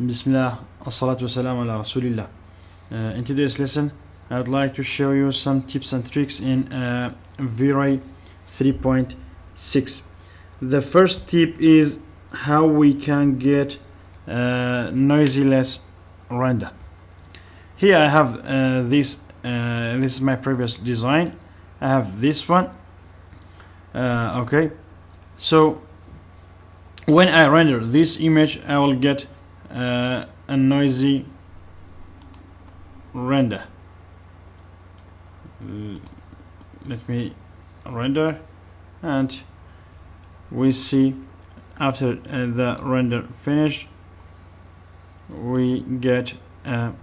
Bismillah, as-salatu wa-salam ala Rasulillah. In today's lesson, I would like to show you some tips and tricks in vray 3.6. The first tip is how we can get noiseless render. Here I have this is my previous design. I have this one. Okay, so when I render this image, I will get a noisy render. Let me render, and we see after the render finished, we get a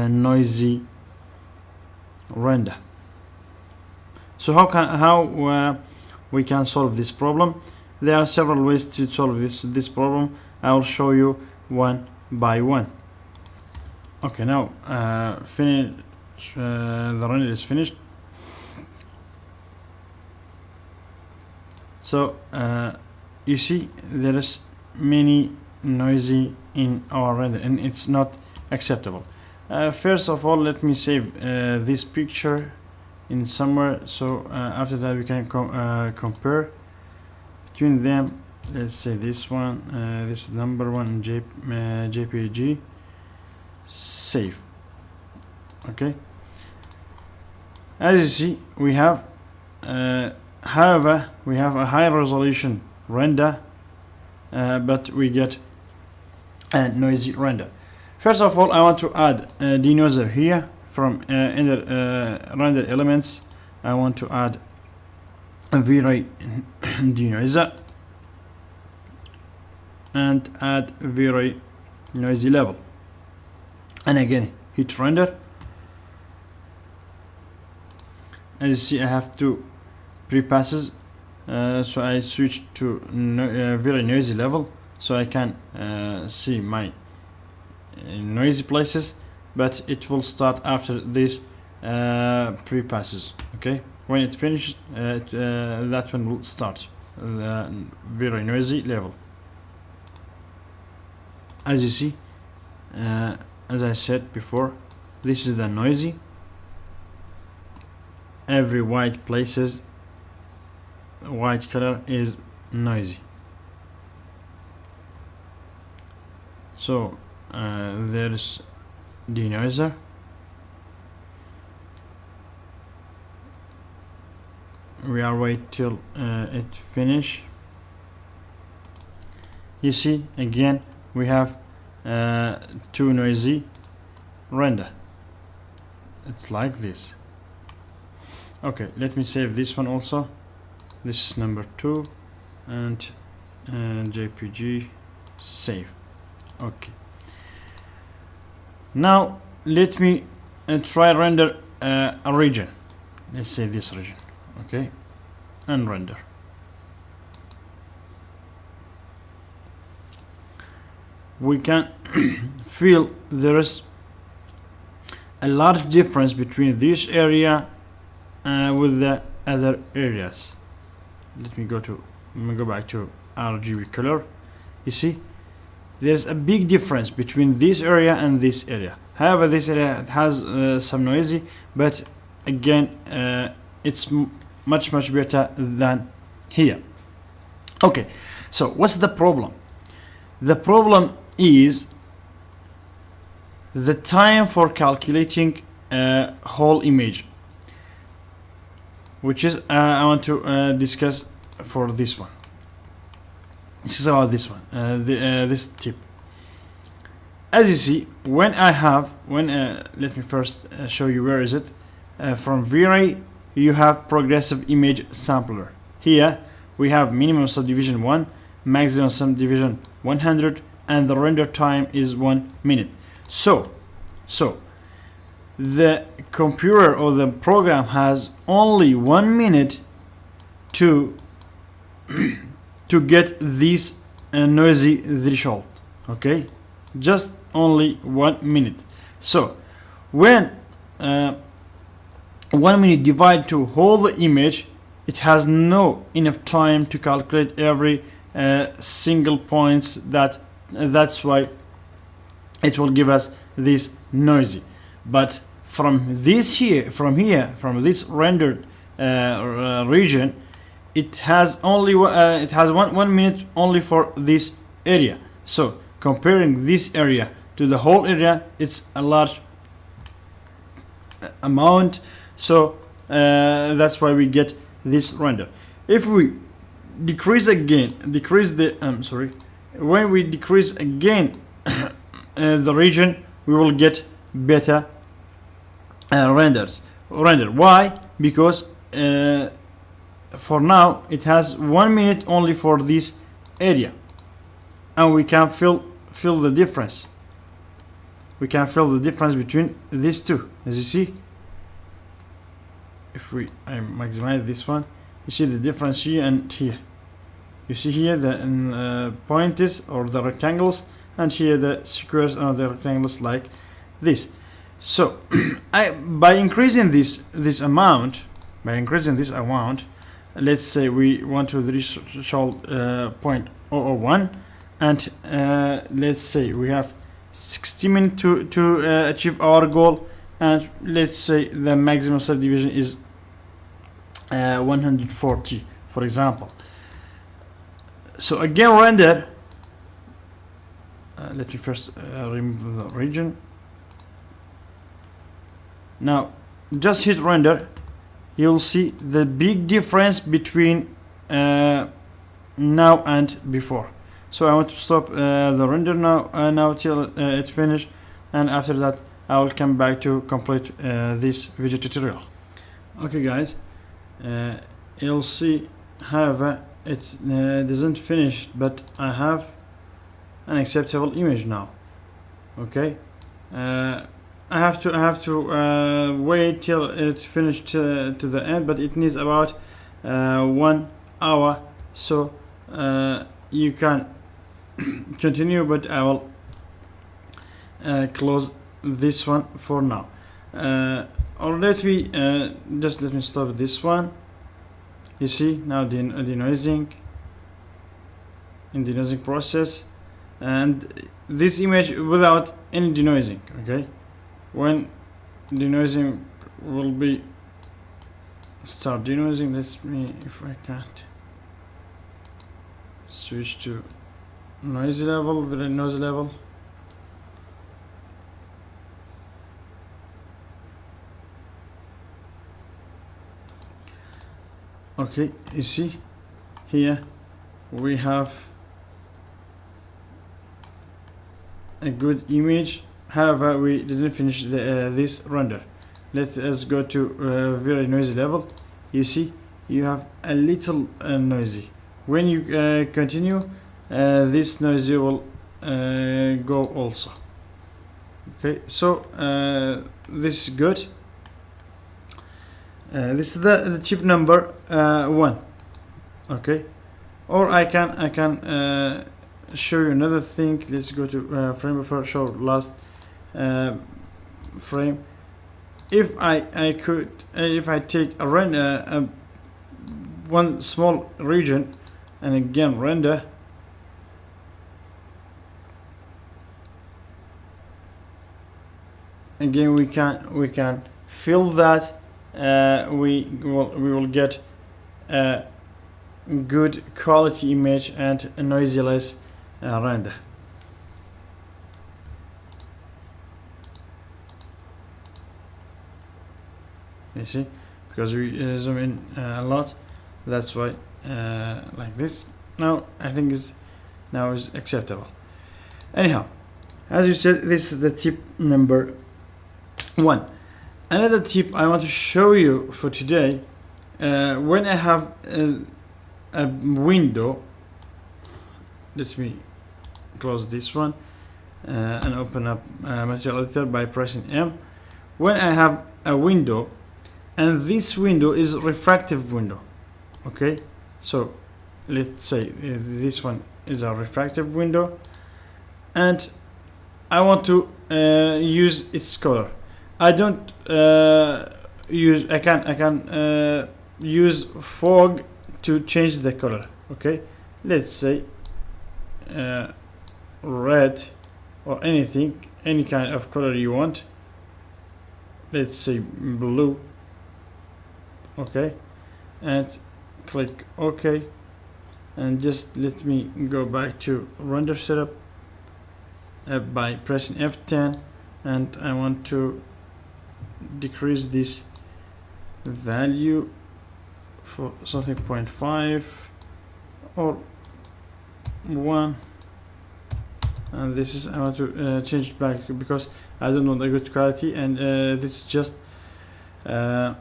noisy render. So how we can solve this problem? There are several ways to solve this problem. I will show you one by one. Okay, now finish. The render is finished. So you see there is many noisy in our render, and it's not acceptable. First of all, let me save this picture in somewhere, so after that we can compare between them. Let's say this one, this number one, JPG. Save. Okay, as you see, we have however we have a high resolution render, but we get a noisy render. First of all, I want to add a denoiser here from in the render elements. I want to add a vray denoiser and add vray noisy level, and again hit render. As you see, I have two pre-passes, so I switch to vray noisy level so I can see my noisy places, but it will start after these pre-passes. Okay, when it finishes, that one will start the vray noisy level. As you see, as I said before, this is the noisy. Every white color is noisy. So there's denoiser. We are wait till it finish. You see, again we have too noisy render. It's like this. Okay, let me save this one also. This is number 2, and JPG, save. Okay, now let me try render a region. Let's say this region. Okay, and render. We can feel there is a large difference between this area with the other areas. Let me go back to RGB color. You see, there's a big difference between this area and this area. However, this area has some noisy, but again it's much better than here. Okay, so what's the problem? The problem is the time for calculating a whole image, which is I want to discuss for this one. This is about this one, this tip. As you see, when let me first show you where is it. From vray, you have progressive image sampler. Here we have minimum subdivision 1, maximum subdivision 100, and the render time is 1 minute. So the computer or the program has only 1 minute to get this noisy threshold. Okay, just only 1 minute. So when 1 minute divided to whole the image, it has no enough time to calculate every single points that that's why it will give us this noisy. But from this here, from this rendered region, it has only it has 1 minute only for this area. So comparing this area to the whole area, it's a large amount. So that's why we get this render. If we decrease again, when we decrease again the region, we will get better render. Why? Because for now it has 1 minute only for this area, and we can feel the difference. We can feel the difference between these two. As you see, if I maximize this one, you see the difference here and here. You see here the points or the rectangles, and here the squares or the rectangles like this. So by increasing this amount, let's say we want to reach 0.001, and let's say we have 60 minutes to achieve our goal, and let's say the maximum subdivision is 140, for example. So again, render. Let me first remove the region. Now just hit render. You'll see the big difference between now and before. So I want to stop the render now till it's finished, and after that I will come back to complete this video tutorial. Okay guys, you'll see, however, it doesn't finish, but I have an acceptable image now. Okay, I have to wait till it finished to the end, but it needs about 1 hour. So you can continue, but I will close this one for now. Or let me stop this one. You see now the denoising in the denoising process, and this image without any denoising. Okay, when denoising will be start denoising, let's me, if I can't switch to noisy level, very noisy level. Okay, you see here we have a good image. However, we didn't finish this render. Let us go to very noisy level. You see you have a little noisy. When you continue, this noisy will go also. Okay, so this is good. This is the chip number 1. Okay, or I can show you another thing. Let's go to frame buffer, show last frame. If I take a render one small region and again render, again we can feel that we will get a good quality image and a noiseless render. You see, because we zoom in a lot, that's why like this. Now I think is acceptable. Anyhow, as you said, this is the tip number 1. Another tip I want to show you for today, when I have a window, let me close this one and open up material editor by pressing M. When I have a window, and this window is a refractive window, okay, so let's say this one is a refractive window, and I want to use its color. I don't I can use fog to change the color. Okay, let's say red or anything, any kind of color you want. Let's say blue. Okay, and click OK, and just let me go back to render setup by pressing F10, and I want to decrease this value for something 0.5 or 1, and this is, I want to change it back because I don't want a good quality, and this is just I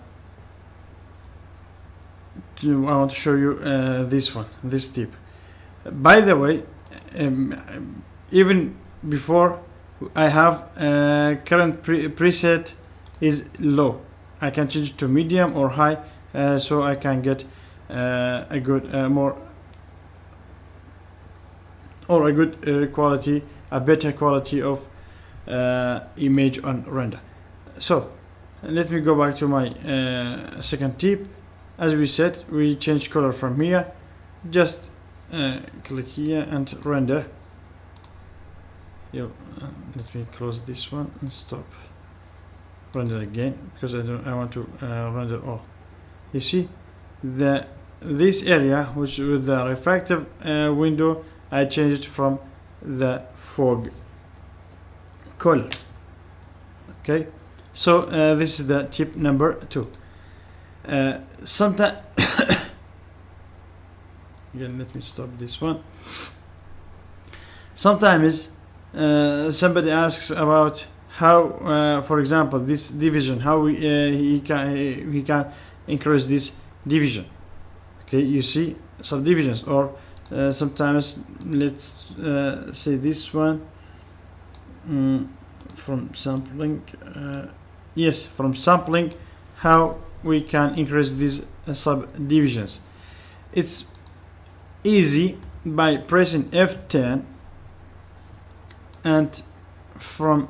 want to show you this tip. By the way, even before I have current preset is low, I can change it to medium or high, so I can get a good quality, a better quality of image on render. So let me go back to my second tip. As we said, we change color from here. Just click here and render. Let me close this one and stop. Render again because I want to render all. You see this area, which with the refractive window, I changed it from the fog color. Okay, so this is the tip number 2. Sometimes again, let me stop this one. Sometimes somebody asks about how, for example, this division, how he can increase this division. Okay, you see subdivisions, or sometimes let's say this one from sampling. Yes, from sampling, how we can increase these subdivisions. It's easy by pressing F10, and from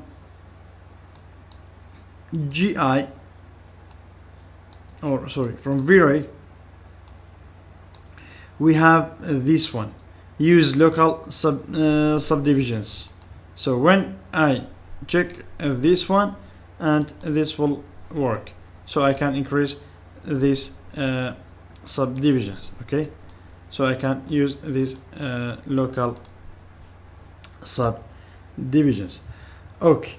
GI, or sorry, from vray, we have this one, use local subdivisions. So when I check this one, and this will work, so I can increase these subdivisions. Okay, so I can use these local subdivisions. Okay,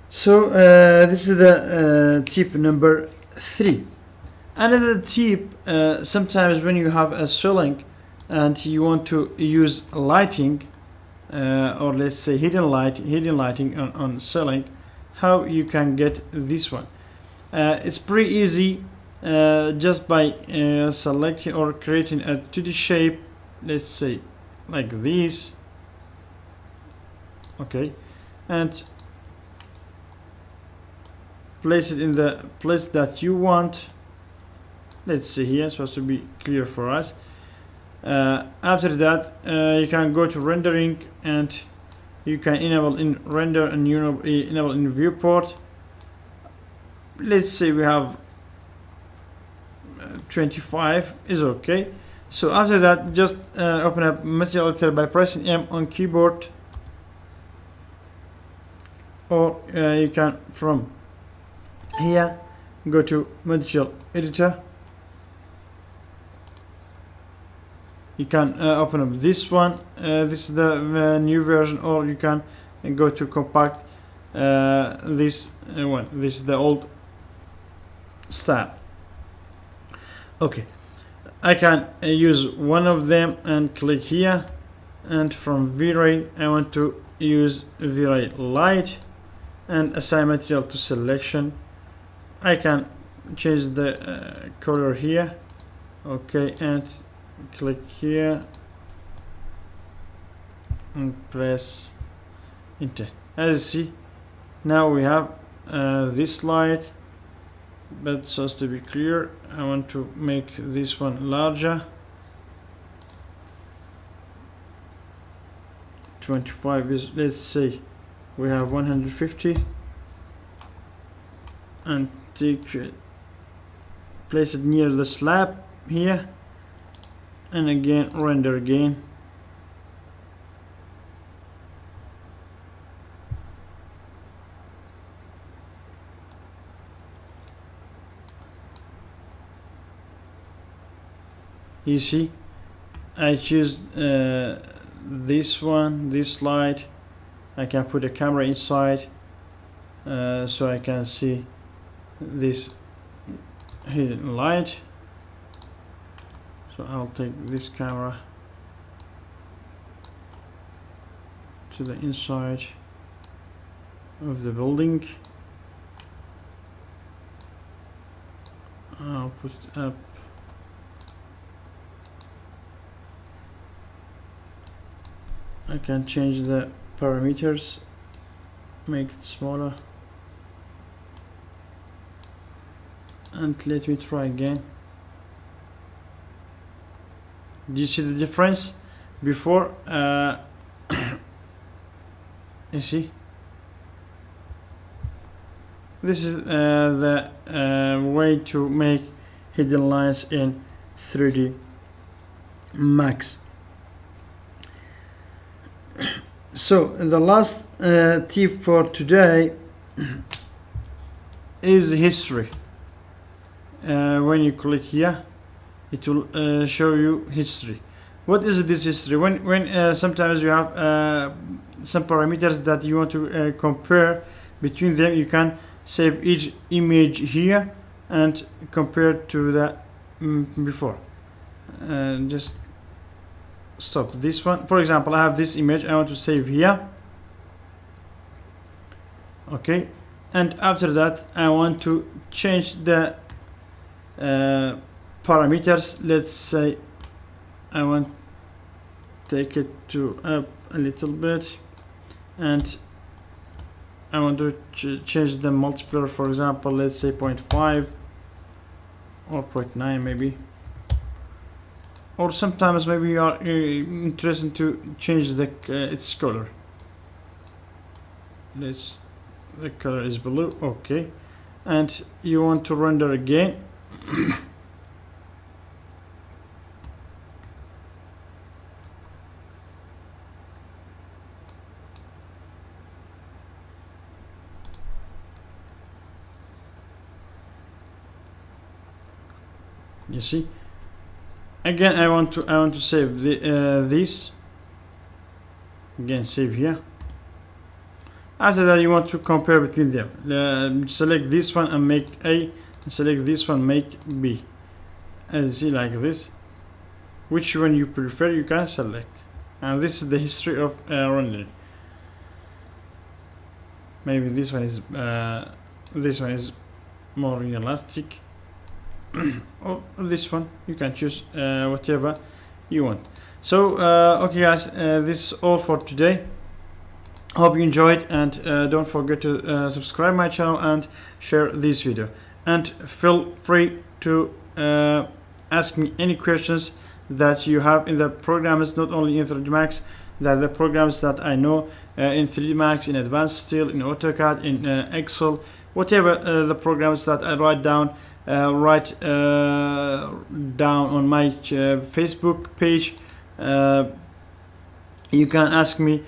so this is the tip number 3. Another tip, sometimes when you have a ceiling and you want to use lighting, or let's say hidden lighting on ceiling, how you can get this one. It's pretty easy, just by selecting or creating a 2D shape, let's say like this. Okay, and place it in the place that you want. Let's see here, so as to be clear for us. After that, you can go to rendering, and you can enable in render and enable in viewport. Let's say we have 25 is okay. So after that, just open up material editor by pressing M on keyboard, or you can from here go to material editor. You can open up this one. This is the new version, or you can go to compact this one. This is the old style. Okay, I can use one of them and click here, and from vray I want to use vray light and assign material to selection. I can change the color here. Okay, and click here and press enter. As you see, now we have this light, but so as to be clear, I want to make this one larger. 25 is, let's say we have 150, and take it, place it near the slab here, and again render again. You see, I choose this one, this slide. I can put a camera inside, so I can see this hidden light. So I'll take this camera to the inside of the building. I'll put it up. I can change the parameters, make it smaller, and let me try again. Do you see the difference? Before, you see, this is the way to make hidden lines in 3D Max. So the last tip for today is history. When you click here, it will show you history. What is this history? When sometimes you have some parameters that you want to compare between them, you can save each image here and compare to the before. Just stop this one. For example, I have this image I want to save here. Okay, and after that I want to change the parameters. Let's say I want to take it to up a little bit, and I want to change the multiplier. For example, let's say 0.5 or 0.9 maybe. Or sometimes maybe you are interested to change the its color. The color is blue. Okay, and you want to render again. You see, again I want to save the this. Again, save here. After that, you want to compare between them. Select this one and make A, and select this one, make B. And see, like this. Which one you prefer, you can select. And this is the history of rendering. Maybe this one is more realistic. Or this one, you can choose whatever you want. So okay guys, this is all for today. Hope you enjoyed, and don't forget to subscribe my channel and share this video, and feel free to ask me any questions that you have in the programs, not only in 3D Max, that the programs that I know in 3D Max, in Advanced Steel, in AutoCAD, in Excel, whatever the programs that I write down on my Facebook page. You can ask me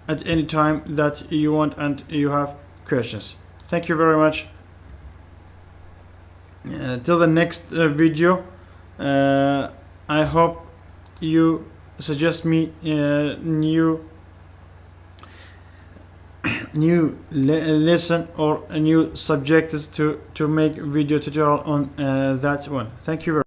at any time that you want and you have questions. Thank you very much. Till the next video, I hope you suggest me new lesson or a new subjects to make video tutorial on that one. Thank you very much.